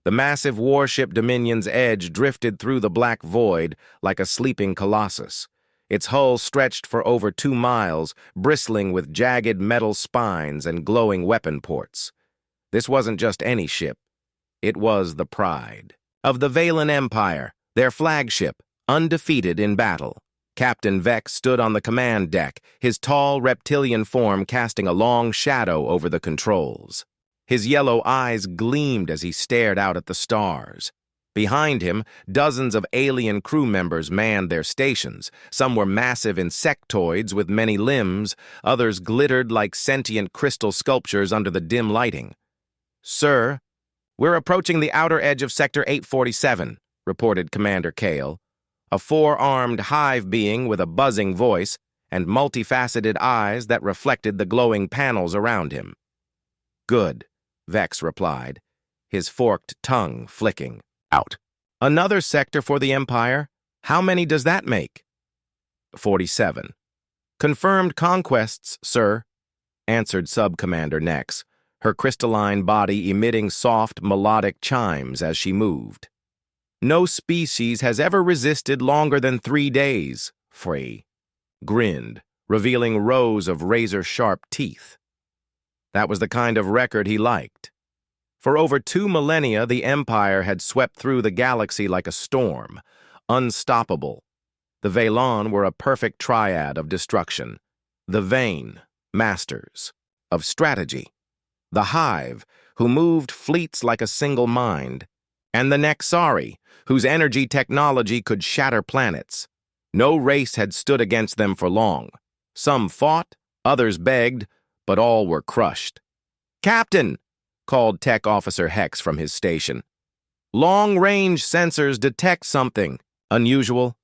The massive warship Dominion's Edge drifted through the black void like a sleeping colossus. Its hull stretched for over 2 miles, bristling with jagged metal spines and glowing weapon ports. This wasn't just any ship. It was the pride of the Valen Empire, their flagship, undefeated in battle. Captain Vex stood on the command deck, his tall reptilian form casting a long shadow over the controls. His yellow eyes gleamed as he stared out at the stars. Behind him, dozens of alien crew members manned their stations. Some were massive insectoids with many limbs, others glittered like sentient crystal sculptures under the dim lighting. "Sir, we're approaching the outer edge of Sector 847, reported Commander Kale, a 4-armed hive being with a buzzing voice and multifaceted eyes that reflected the glowing panels around him. "Good," Vex replied, his forked tongue flicking. "Out." "Another sector for the Empire? How many does that make?" 47. "Confirmed conquests, sir," answered Sub-Commander Nex, her crystalline body emitting soft, melodic chimes as she moved. "No species has ever resisted longer than 3 days," Frey grinned, revealing rows of razor-sharp teeth. That was the kind of record he liked. For over 2 millennia, the Empire had swept through the galaxy like a storm, unstoppable. The Valen were a perfect triad of destruction. The Vane, masters of strategy. The Hive, who moved fleets like a single mind. And the Nexari, whose energy technology could shatter planets. No race had stood against them for long. Some fought, others begged, but all were crushed. "Captain!" called Tech Officer Hex from his station. "Long-range sensors detect something unusual."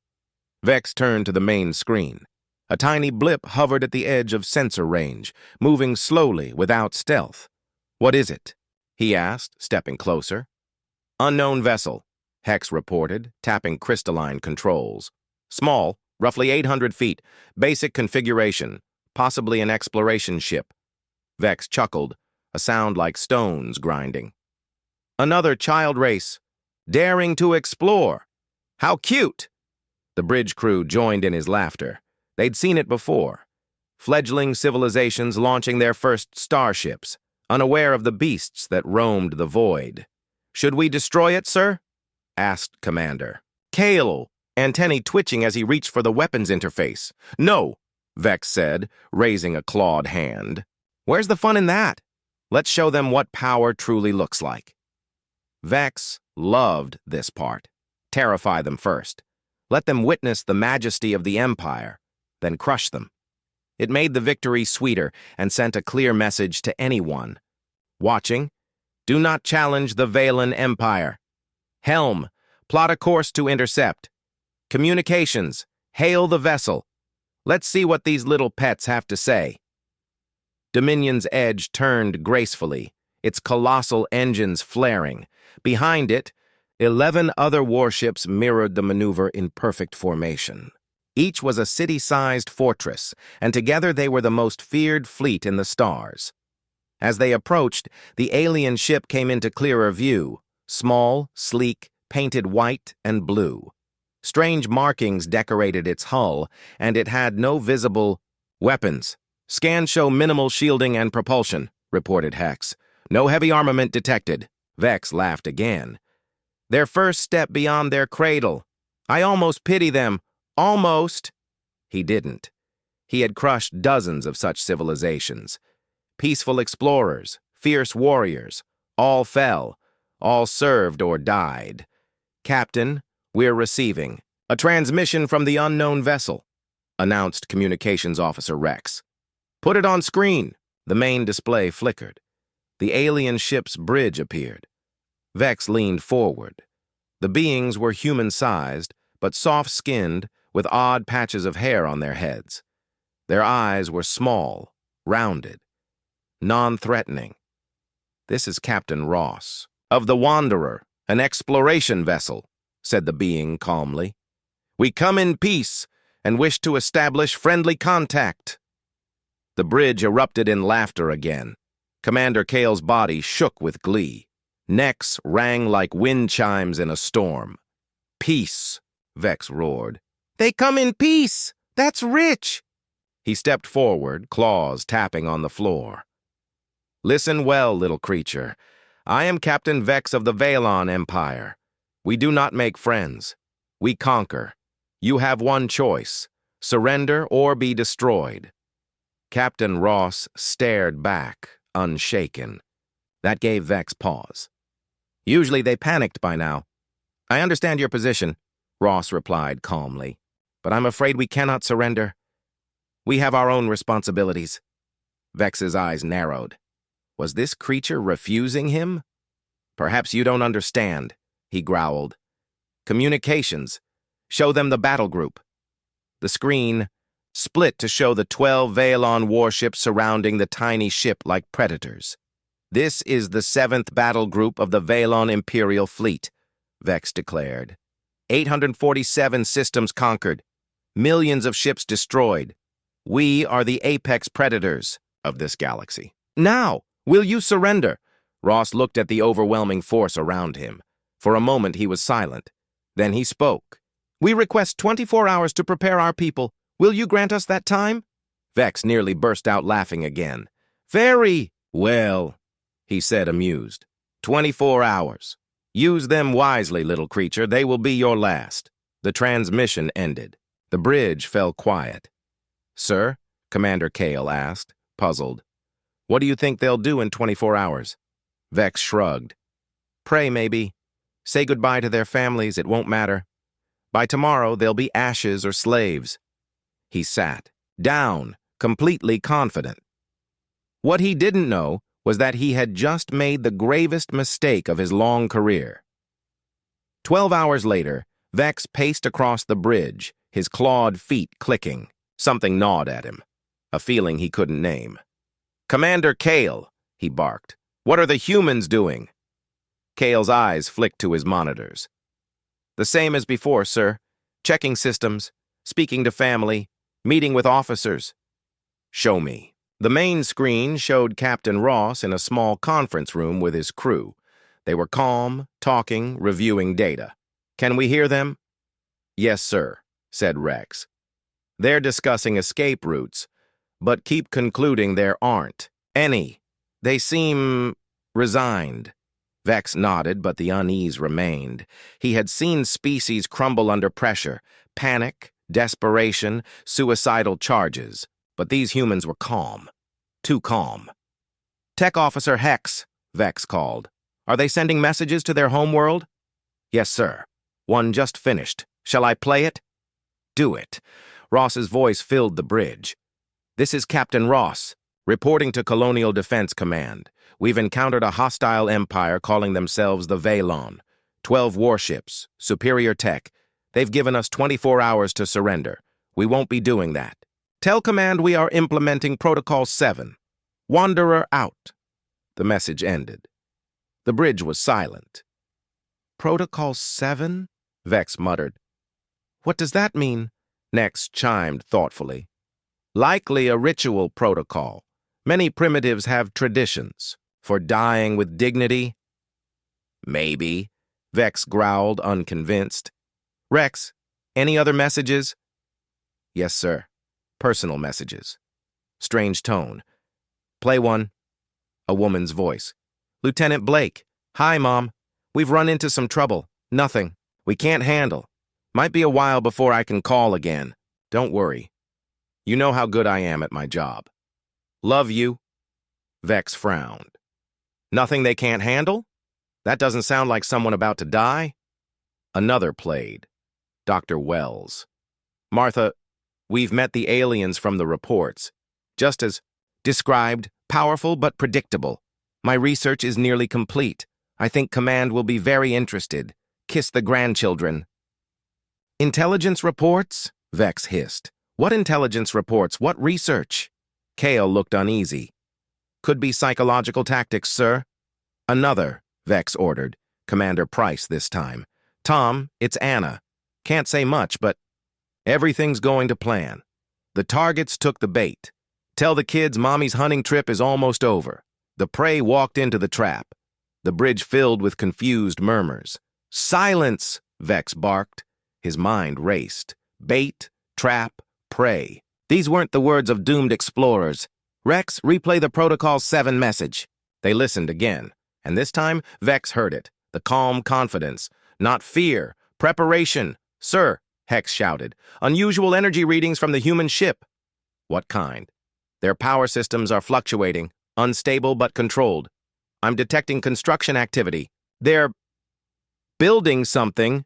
Vex turned to the main screen. A tiny blip hovered at the edge of sensor range, moving slowly without stealth. "What is it?" he asked, stepping closer. "Unknown vessel," Hex reported, tapping crystalline controls. "Small, roughly 800 feet, basic configuration, possibly an exploration ship." Vex chuckled, a sound like stones grinding. "Another child race, daring to explore. How cute!" The bridge crew joined in his laughter. They'd seen it before. Fledgling civilizations launching their first starships, unaware of the beasts that roamed the void. "Should we destroy it, sir?" asked Commander Kale, antennae twitching as he reached for the weapons interface. "No," Vex said, raising a clawed hand. "Where's the fun in that? Let's show them what power truly looks like." Vex loved this part. Terrify them first. Let them witness the majesty of the Empire, then crush them. It made the victory sweeter and sent a clear message to anyone watching. Do not challenge the Valen Empire. Helm, plot a course to intercept. Communications, hail the vessel. Let's see what these little pets have to say. Dominion's Edge turned gracefully, its colossal engines flaring. Behind it, 11 other warships mirrored the maneuver in perfect formation. Each was a city-sized fortress, and together they were the most feared fleet in the stars. As they approached, the alien ship came into clearer view, small, sleek, painted white and blue. Strange markings decorated its hull, and it had no visible weapons. "Scans show minimal shielding and propulsion," reported Hex. "No heavy armament detected." Vex laughed again. "Their first step beyond their cradle. I almost pity them. Almost." He didn't. He had crushed dozens of such civilizations. Peaceful explorers, fierce warriors, all fell, all served or died. "Captain, we're receiving a transmission from the unknown vessel," announced Communications Officer Rex. "Put it on screen." The main display flickered. The alien ship's bridge appeared. Vex leaned forward. The beings were human-sized, but soft-skinned, with odd patches of hair on their heads. Their eyes were small, rounded, non-threatening. "This is Captain Ross, of the Wanderer, an exploration vessel," said the being calmly. "We come in peace and wish to establish friendly contact." The bridge erupted in laughter again. Commander Kale's body shook with glee. Necks rang like wind chimes in a storm. "Peace," Vex roared. "They come in peace! That's rich!" He stepped forward, claws tapping on the floor. "Listen well, little creature. I am Captain Vex of the Valon Empire. We do not make friends. We conquer. You have one choice: surrender or be destroyed." Captain Ross stared back, unshaken. That gave Vex pause. Usually they panicked by now. "I understand your position," Ross replied calmly, "but I'm afraid we cannot surrender. We have our own responsibilities." Vex's eyes narrowed. Was this creature refusing him? "Perhaps you don't understand," he growled. "Communications. Show them the battle group." The screen split to show the 12 Valon warships surrounding the tiny ship like predators. "This is the 7th battle group of the Valon Imperial Fleet," Vex declared. 847 systems conquered. Millions of ships destroyed. We are the apex predators of this galaxy. "Now, will you surrender?" Ross looked at the overwhelming force around him. For a moment he was silent. Then he spoke. "We request 24 hours to prepare our people. Will you grant us that time?" Vex nearly burst out laughing again. "Very well," he said, amused. 24 hours. Use them wisely, little creature. They will be your last." The transmission ended. The bridge fell quiet. "Sir?" Commander Kale asked, puzzled. "What do you think they'll do in 24 hours? Vex shrugged. "Pray, maybe. Say goodbye to their families, it won't matter. By tomorrow, they'll be ashes or slaves." He sat down, completely confident. What he didn't know was that he had just made the gravest mistake of his long career. 12 hours later, Vex paced across the bridge, his clawed feet clicking. Something gnawed at him, a feeling he couldn't name. "Commander Kale," he barked, "what are the humans doing?" Kale's eyes flicked to his monitors. "The same as before, sir. Checking systems, speaking to family, meeting with officers." "Show me." The main screen showed Captain Ross in a small conference room with his crew. They were calm, talking, reviewing data. "Can we hear them?" "Yes, sir," said Rex. "They're discussing escape routes, but keep concluding there aren't any. They seem resigned." Vex nodded, but the unease remained. He had seen species crumble under pressure, panic, desperation, suicidal charges. But these humans were calm. Too calm. "Tech Officer Hex," Vex called. "Are they sending messages to their homeworld?" "Yes, sir. One just finished. Shall I play it?" "Do it." Ross's voice filled the bridge. "This is Captain Ross, reporting to Colonial Defense Command. We've encountered a hostile empire calling themselves the Valon. 12 warships, superior tech. They've given us 24 hours to surrender. We won't be doing that. Tell Command we are implementing Protocol 7. Wanderer out." The message ended. The bridge was silent. "Protocol 7? Vex muttered. "What does that mean?" Nex chimed thoughtfully. "Likely a ritual protocol. Many primitives have traditions. For dying with dignity." "Maybe," Vex growled, unconvinced. "Rex, any other messages?" "Yes, sir. Personal messages." Strange tone. "Play one." A woman's voice. "Lieutenant Blake. Hi, Mom. We've run into some trouble. Nothing. We can't handle. Might be a while before I can call again. Don't worry. You know how good I am at my job. Love you." Vex frowned. "Nothing they can't handle? That doesn't sound like someone about to die." Another played. Dr. Wells. "Martha, we've met the aliens from the reports. Just as described, powerful but predictable. My research is nearly complete. I think Command will be very interested. Kiss the grandchildren." "Intelligence reports?" Vex hissed. "What intelligence reports? What research?" Kale looked uneasy. "Could be psychological tactics, sir." "Another," Vex ordered. Commander Price this time. "Tom, it's Anna. Can't say much, but everything's going to plan. The targets took the bait. Tell the kids Mommy's hunting trip is almost over. The prey walked into the trap. The bridge filled with confused murmurs. "Silence!" Vex barked. His mind raced. Bait, trap, prey. These weren't the words of doomed explorers. "Rex, replay the Protocol 7 message." They listened again, and this time Vex heard it. The calm confidence. "Not fear. Preparation." "Sir," Hex shouted. "Unusual energy readings from the human ship." "What kind?" "Their power systems are fluctuating, unstable but controlled. I'm detecting construction activity. They're building something."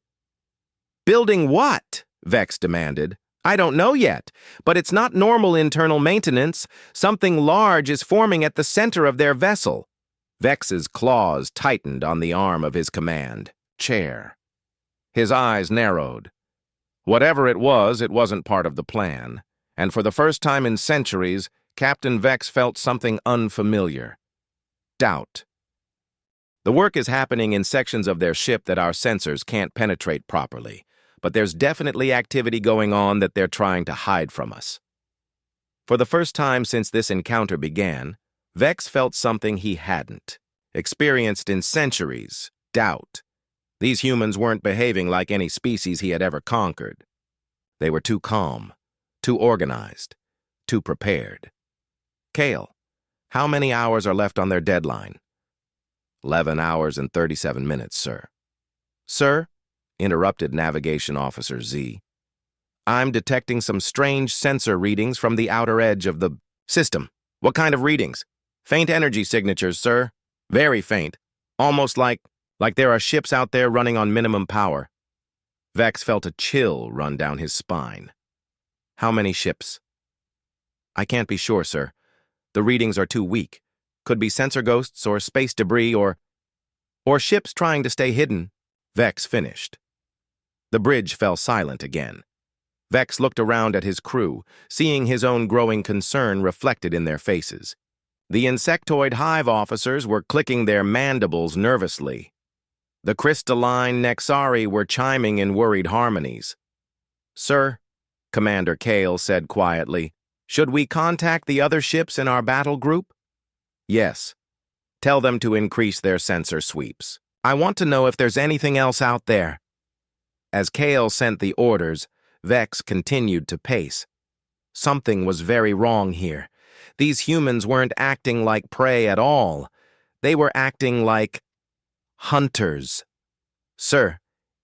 "Building what?" Vex demanded. "I don't know yet, but it's not normal internal maintenance. Something large is forming at the center of their vessel." Vex's claws tightened on the arm of his command chair. His eyes narrowed. Whatever it wasn't part of the plan, and for the first time in centuries, Captain Vex felt something unfamiliar. Doubt. "The work is happening in sections of their ship that our sensors can't penetrate properly, but there's definitely activity going on that they're trying to hide from us." For the first time since this encounter began, Vex felt something he hadn't experienced in centuries: doubt. These humans weren't behaving like any species he had ever conquered. They were too calm, too organized, too prepared. "Kale, how many hours are left on their deadline?" 11 hours and 37 minutes, sir." "Sir," interrupted Navigation Officer Z, "I'm detecting some strange sensor readings from the outer edge of the system." "What kind of readings?" "Faint energy signatures, sir. Very faint. Almost like there are ships out there running on minimum power." Vex felt a chill run down his spine. "How many ships?" "I can't be sure, sir. The readings are too weak. Could be sensor ghosts or space debris or ships trying to stay hidden." Vex finished. The bridge fell silent again. Vex looked around at his crew, seeing his own growing concern reflected in their faces. The insectoid hive officers were clicking their mandibles nervously. The crystalline Nexari were chiming in worried harmonies. "Sir," Commander Kale said quietly, "should we contact the other ships in our battle group?" "Yes. Tell them to increase their sensor sweeps. I want to know if there's anything else out there." As Kale sent the orders, Vex continued to pace. Something was very wrong here. These humans weren't acting like prey at all. They were acting like hunters. "Sir,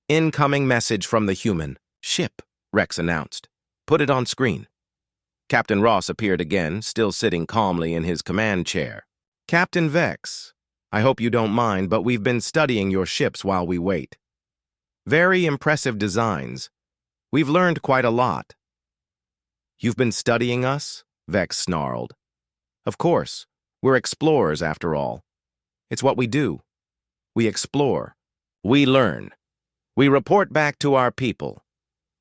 incoming message from the human ship," Rex announced. "Put it on screen." Captain Ross appeared again, still sitting calmly in his command chair. "Captain Vex, I hope you don't mind, but we've been studying your ships while we wait. Very impressive designs. We've learned quite a lot." "You've been studying us?" Vex snarled. "Of course. We're explorers, after all. It's what we do. We explore. We learn. We report back to our people.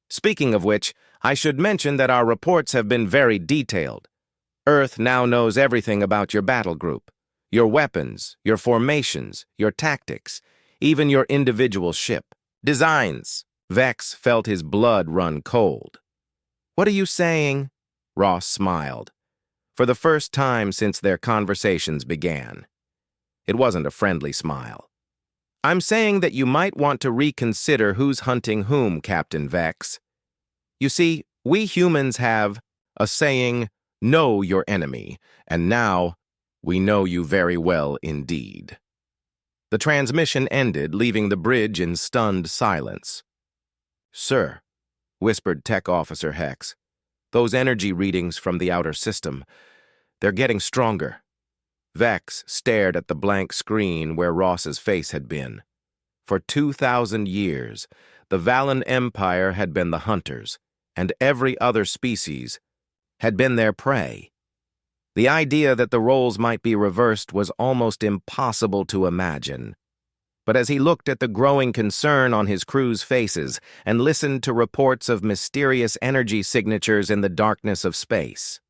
Speaking of which, I should mention that our reports have been very detailed. Earth now knows everything about your battle group, your weapons, your formations, your tactics, even your individual ship. Designs." Vex felt his blood run cold. "What are you saying?" Ross smiled. For the first time since their conversations began. It wasn't a friendly smile. "I'm saying that you might want to reconsider who's hunting whom, Captain Vex. You see, we humans have a saying, 'Know your enemy,' and now we know you very well indeed." The transmission ended, leaving the bridge in stunned silence. "Sir," whispered Tech Officer Hex, "those energy readings from the outer system, they're getting stronger." Vex stared at the blank screen where Ross's face had been. For 2,000 years, the Valan Empire had been the hunters, and every other species had been their prey. The idea that the roles might be reversed was almost impossible to imagine. But as he looked at the growing concern on his crew's faces and listened to reports of mysterious energy signatures in the darkness of space,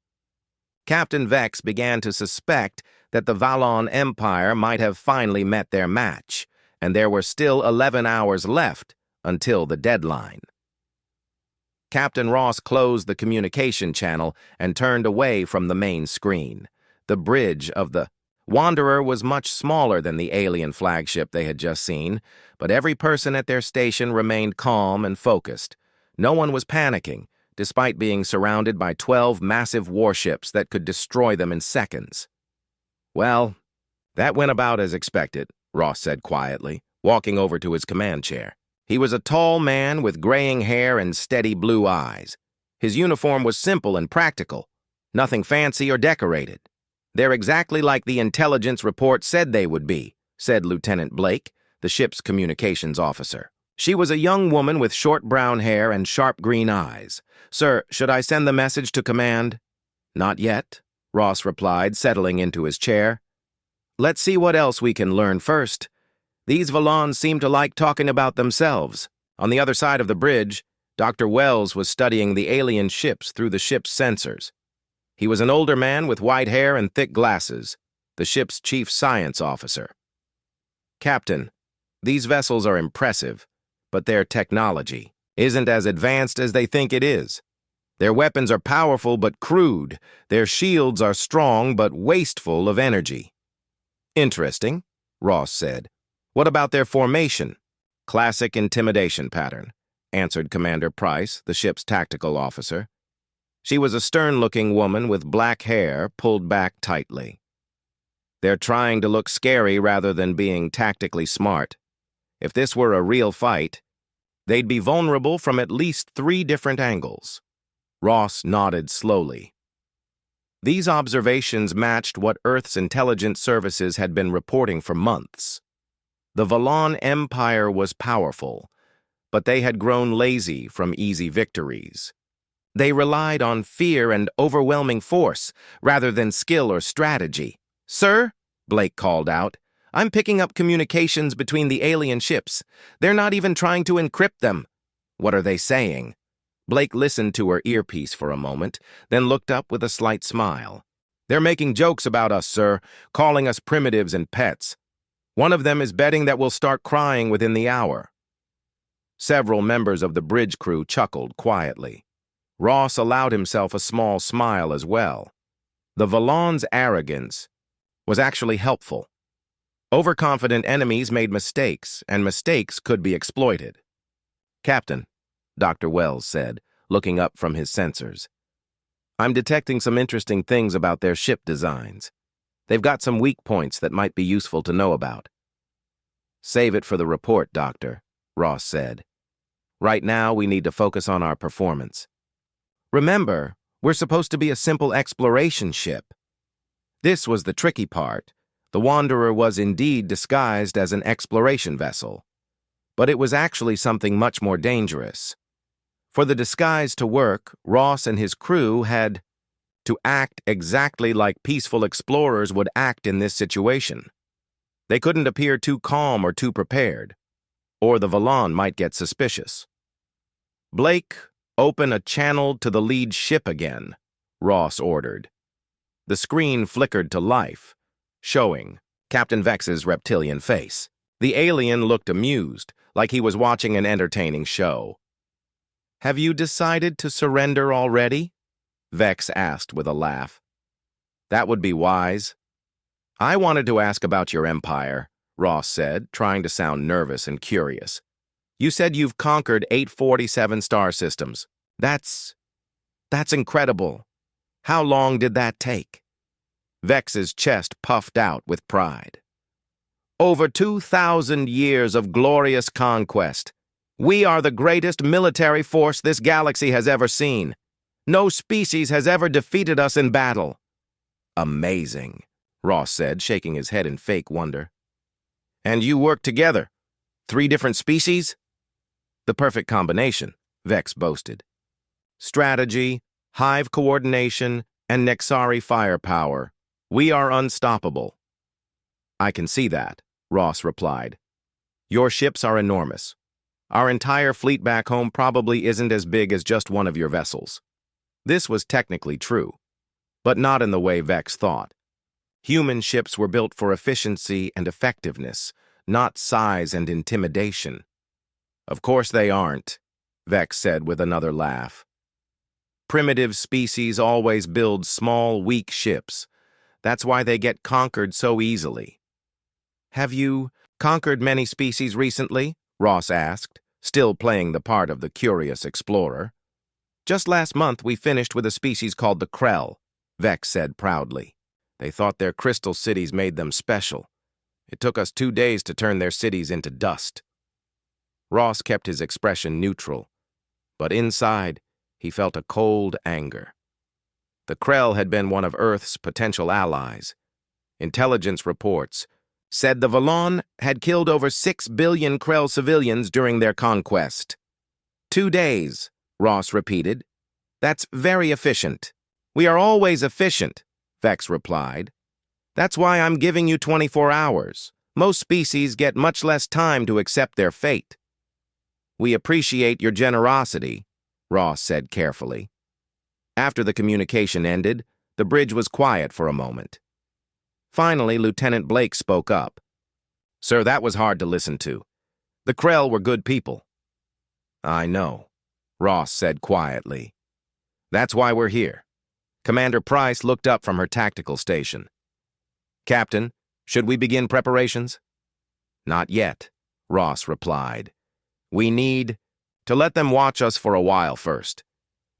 Captain Vex began to suspect that the Valan Empire might have finally met their match, and there were still 11 hours left until the deadline. Captain Ross closed the communication channel and turned away from the main screen. The bridge of the Wanderer was much smaller than the alien flagship they had just seen, but every person at their station remained calm and focused. No one was panicking, despite being surrounded by 12 massive warships that could destroy them in seconds. "Well, that went about as expected," Ross said quietly, walking over to his command chair. He was a tall man with graying hair and steady blue eyes. His uniform was simple and practical, nothing fancy or decorated. "They're exactly like the intelligence report said they would be," said Lieutenant Blake, the ship's communications officer. She was a young woman with short brown hair and sharp green eyes. "Sir, should I send the message to command?" "Not yet," Ross replied, settling into his chair. "Let's see what else we can learn first. These Valons seem to like talking about themselves." On the other side of the bridge, Dr. Wells was studying the alien ships through the ship's sensors. He was an older man with white hair and thick glasses, the ship's chief science officer. "Captain, these vessels are impressive, but their technology isn't as advanced as they think it is. Their weapons are powerful but crude. Their shields are strong but wasteful of energy." "Interesting," Ross said. "What about their formation?" "Classic intimidation pattern," answered Commander Price, the ship's tactical officer. She was a stern-looking woman with black hair pulled back tightly. "They're trying to look scary rather than being tactically smart. If this were a real fight, they'd be vulnerable from at least 3 different angles." Ross nodded slowly. These observations matched what Earth's intelligence services had been reporting for months. The Valon Empire was powerful, but they had grown lazy from easy victories. They relied on fear and overwhelming force, rather than skill or strategy. "Sir," Blake called out, "I'm picking up communications between the alien ships. They're not even trying to encrypt them." "What are they saying?" Blake listened to her earpiece for a moment, then looked up with a slight smile. "They're making jokes about us, sir, calling us primitives and pets. One of them is betting that we'll start crying within the hour." Several members of the bridge crew chuckled quietly. Ross allowed himself a small smile as well. The Valon's arrogance was actually helpful. Overconfident enemies made mistakes, and mistakes could be exploited. "Captain," Dr. Wells said, looking up from his sensors, "I'm detecting some interesting things about their ship designs. They've got some weak points that might be useful to know about." "Save it for the report, Doctor," Ross said. "Right now, we need to focus on our performance. Remember, we're supposed to be a simple exploration ship." This was the tricky part. The Wanderer was indeed disguised as an exploration vessel, but it was actually something much more dangerous. For the disguise to work, Ross and his crew had to act exactly like peaceful explorers would act in this situation. They couldn't appear too calm or too prepared, or the Valon might get suspicious. "Blake, open a channel to the lead ship again," Ross ordered. The screen flickered to life, showing Captain Vex's reptilian face. The alien looked amused, like he was watching an entertaining show. "Have you decided to surrender already?" Vex asked with a laugh. "That would be wise." "I wanted to ask about your empire," Ross said, trying to sound nervous and curious. "You said you've conquered 847 star systems. That's incredible. How long did that take?" Vex's chest puffed out with pride. "Over 2,000 years of glorious conquest. We are the greatest military force this galaxy has ever seen. No species has ever defeated us in battle." "Amazing," Ross said, shaking his head in fake wonder. "And you work together? 3 different species?" "The perfect combination," Vex boasted. "Strategy, hive coordination, and Nexari firepower. We are unstoppable." "I can see that," Ross replied. "Your ships are enormous. Our entire fleet back home probably isn't as big as just one of your vessels." This was technically true, but not in the way Vex thought. Human ships were built for efficiency and effectiveness, not size and intimidation. "Of course they aren't," Vex said with another laugh. "Primitive species always build small, weak ships. That's why they get conquered so easily. Have you conquered many species recently? Ross asked, still playing the part of the curious explorer. Just last month we finished with a species called the Krell, Vex said proudly. They thought their crystal cities made them special. It took us 2 days to turn their cities into dust. Ross kept his expression neutral, but inside he felt a cold anger. The Krell had been one of Earth's potential allies. Intelligence reports said the Valon had killed over 6 billion Krell civilians during their conquest. 2 days, Ross repeated. That's very efficient. We are always efficient, Vex replied. That's why I'm giving you 24 hours. Most species get much less time to accept their fate. We appreciate your generosity, Ross said carefully. After the communication ended, the bridge was quiet for a moment. Finally, Lieutenant Blake spoke up. Sir, that was hard to listen to. The Krell were good people. I know, Ross said quietly. That's why we're here. Commander Price looked up from her tactical station. Captain, should we begin preparations? Not yet, Ross replied. We need to let them watch us for a while first.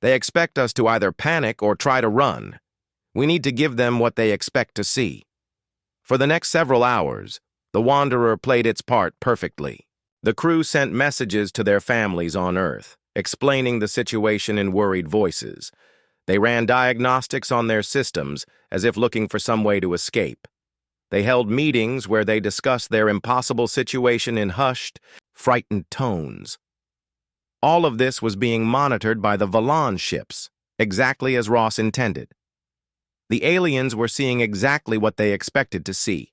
They expect us to either panic or try to run. We need to give them what they expect to see. For the next several hours, the Wanderer played its part perfectly. The crew sent messages to their families on Earth, explaining the situation in worried voices. They ran diagnostics on their systems as if looking for some way to escape. They held meetings where they discussed their impossible situation in hushed, frightened tones. All of this was being monitored by the Valon ships, exactly as Ross intended. The aliens were seeing exactly what they expected to see.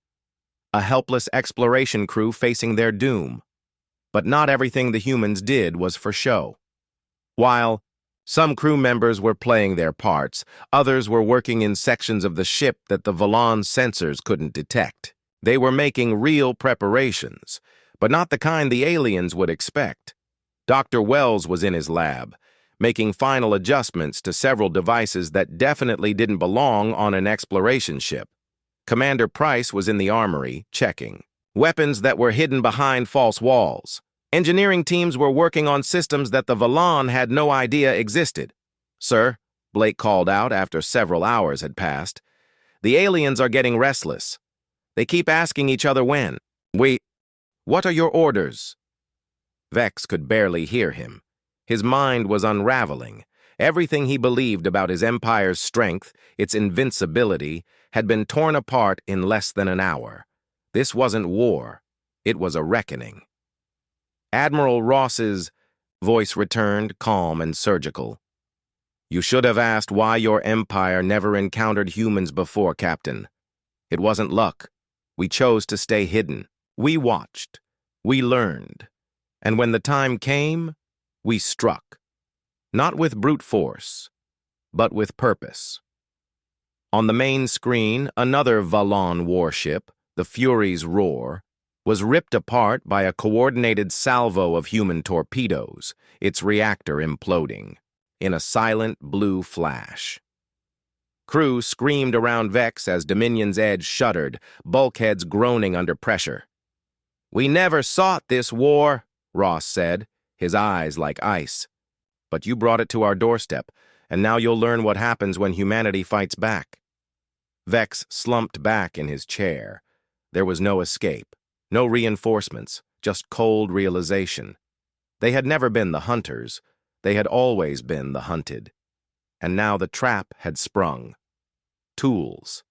A helpless exploration crew facing their doom. But not everything the humans did was for show. While some crew members were playing their parts, others were working in sections of the ship that the Valon sensors couldn't detect. They were making real preparations, but not the kind the aliens would expect. Dr. Wells was in his lab, making final adjustments to several devices that definitely didn't belong on an exploration ship. Commander Price was in the armory, checking. Weapons that were hidden behind false walls. Engineering teams were working on systems that the Valon had no idea existed. Sir, Blake called out after several hours had passed, the aliens are getting restless. They keep asking each other when. What are your orders? Vex could barely hear him. His mind was unraveling. Everything he believed about his empire's strength, its invincibility, had been torn apart in less than an hour. This wasn't war. It was a reckoning. Admiral Ross's voice returned, calm and surgical. You should have asked why your empire never encountered humans before, Captain. It wasn't luck. We chose to stay hidden. We watched. We learned. And when the time came, we struck. Not with brute force, but with purpose. On the main screen, another Valon warship, the Fury's Roar, was ripped apart by a coordinated salvo of human torpedoes, its reactor imploding, in a silent blue flash. Crew screamed around Vex as Dominion's edge shuddered, bulkheads groaning under pressure. We never sought this war, Ross said, his eyes like ice. But you brought it to our doorstep, and now you'll learn what happens when humanity fights back. Vex slumped back in his chair. There was no escape, no reinforcements, just cold realization. They had never been the hunters. They had always been the hunted. And now the trap had sprung. Tools.